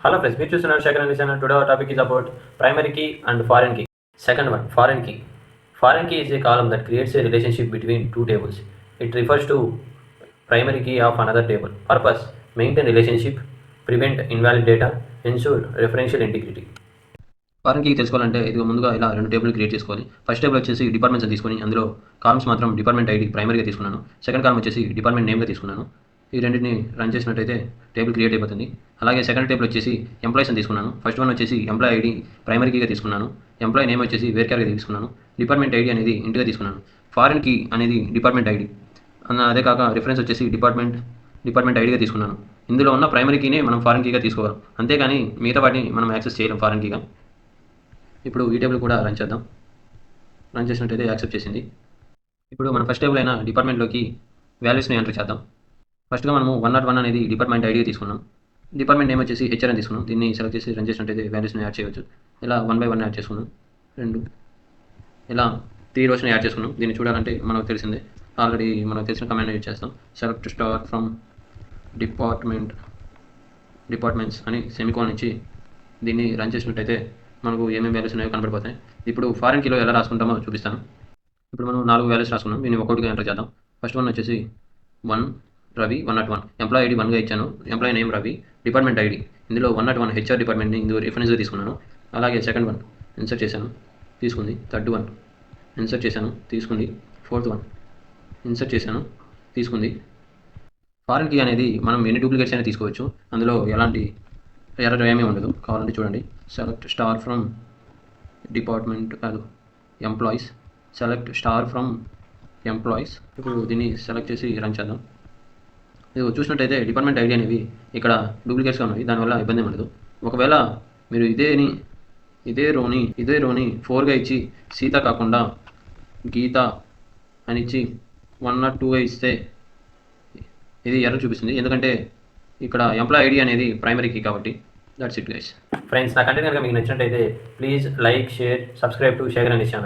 Hello friends, మీరు చూస్తున్నారు Shaker and Listener. Today our topic is about primary key and foreign key. Second one, foreign key. Foreign key is a column that creates a relationship between two tables. It refers to primary key of another table. Purpose, maintain relationship, prevent invalid data, ensure referential integrity. Foreign key తెలుసుకోవాలంటే ఇది ముందుగా ఇలా రెండు table create చేసుకోవాలి. First table వచ్చేసి departments తీసుకొని అందులో columns మాత్రం డిపార్ట్మెంట్ ఐడి ప్రైమరీగా తీసుకున్నాను. సెకండ్ కాలమ్ వచ్చేసి డిపార్ట్మెంట్ నేమ్గా తీసుకున్నాను. ఈ రెండింటిని రన్ చేసినట్టయితే టేబుల్ క్రియేట్ అయిపోతుంది. అలాగే సెకండ్ టేబుల్ వచ్చేసి ఎంప్లాయీస్ అని తీసుకున్నాను. ఫస్ట్ వన్ వచ్చేసి ఎంప్లాయీ ఐడి ప్రైమరీ కీగా తీసుకున్నాను. ఎంప్లాయీ నేమ్ వచ్చేసి వేర్కేర్గా తీసుకున్నాను. డిపార్ట్మెంట్ ఐడి అనేది ఇంటిగా తీసుకున్నాను. ఫారెన్ కీ అనేది డిపార్ట్మెంట్ ఐడి అదే కాక రిఫరెన్స్ వచ్చేసి డిపార్ట్మెంట్ ఐడిగా తీసుకున్నాను. ఇందులో ఉన్న ప్రైమరీ కీనే మనం ఫారెన్ కీగా తీసుకోవాలి. అంతేగాని మిగతా వాటిని మనం యాక్సెస్ చేయలేం ఫారెన్ కీగా. ఇప్పుడు ఈ టేబుల్ కూడా రన్ చేద్దాం. రన్ చేసినట్టయితే యాక్సెప్ట్ చేసింది. ఇప్పుడు మన ఫస్ట్ టేబుల్ అయిన డిపార్ట్మెంట్లోకి వాల్యూస్ని ఎంటర్ చేద్దాం. ఫస్ట్గా మనము 101 అనేది డిపార్ట్మెంట్ ఐడిగా తీసుకున్నాం. డిపార్ట్మెంట్ నేమ్ వచ్చేసి హెచ్ఆర్ అని తీసుకున్నాం. దీన్ని సెలెక్ట్ చేసి రన్ చేసినట్టయితే వాల్యూస్ని యాడ్ చేయవచ్చు. ఇలా 1 by 1 యాడ్ చేసుకున్నాం. 2 ఇలా 3 రోస్ని యాడ్ చేసుకున్నాం. దీన్ని చూడాలంటే మనకు తెలిసిందే, ఆల్రెడీ మనకు తెలిసిన కమాండ్ యూజ్ చేస్తాం. సెలెక్ట్ స్టార్ ఫ్రమ్ డిపార్ట్మెంట్స్ అని సెమికోన్ ఇచ్చి దీన్ని రన్ చేసినట్టయితే మనకు ఏమేమి వాల్యూస్ ఉన్నాయో కనబడిపోతాయి. ఇప్పుడు ఫారెన్ కీలో ఎలా రాసుకుంటామో చూపిస్తాను. ఇప్పుడు మనం 4 వాల్యూస్ రాసుకున్నాం. దీన్ని ఒక్కొక్కటిగా ఎంటర్ చేద్దాం. ఫస్ట్ వన్ వచ్చేసి 1 రవి 101. ఎంప్లాయీ ఐడి 1గా ఇచ్చాను. Employee name Ravi. Department ID ఇందులో 101 హెచ్ఆర్ డిపార్ట్మెంట్ని ఇందులో రిఫరెన్స్గా తీసుకున్నాను. అలాగే సెకండ్ వన్ ఇన్సర్ట్ చేశాను, తీసుకుంది. థర్డ్ వన్ ఇన్సర్ట్ చేశాను, తీసుకుంది. ఫోర్త్ వన్ ఇన్సర్ట్ చేశాను, తీసుకుంది. ఫారెన్ కీ అనేది మనం ఎన్ని డూప్లికేట్స్ అయినా తీసుకోవచ్చు. అందులో ఎలాంటి ఎర్రర్ ఏమీ ఉండదు. కావాలంటే చూడండి. సెలెక్ట్ స్టార్ ఫ్రమ్ డిపార్ట్మెంట్ కాదు employees. Select star from employees. ఇప్పుడు దీన్ని సెలెక్ట్ చేసి రన్ చేద్దాం. ఇది చూసినట్టయితే డిపార్ట్మెంట్ ఐడి అనేవి ఇక్కడ డూప్లికేట్స్గా ఉన్నాయి. దానివల్ల ఇబ్బంది ఉండదు. ఒకవేళ మీరు ఇదే రోని 4గా ఇచ్చి సీత కాకుండా గీత అని ఇచ్చి 102గా ఇస్తే ఇది ఎర్రర్ చూపిస్తుంది. ఎందుకంటే ఇక్కడ ఎంప్లాయీ ఐడి అనేది ప్రైమరీ కీ కాబట్టి. That's it guys. ఫ్రెండ్స్, నా కంటెంట్ కనుక మీకు నచ్చినట్టయితే please like, share, subscribe to share and channel.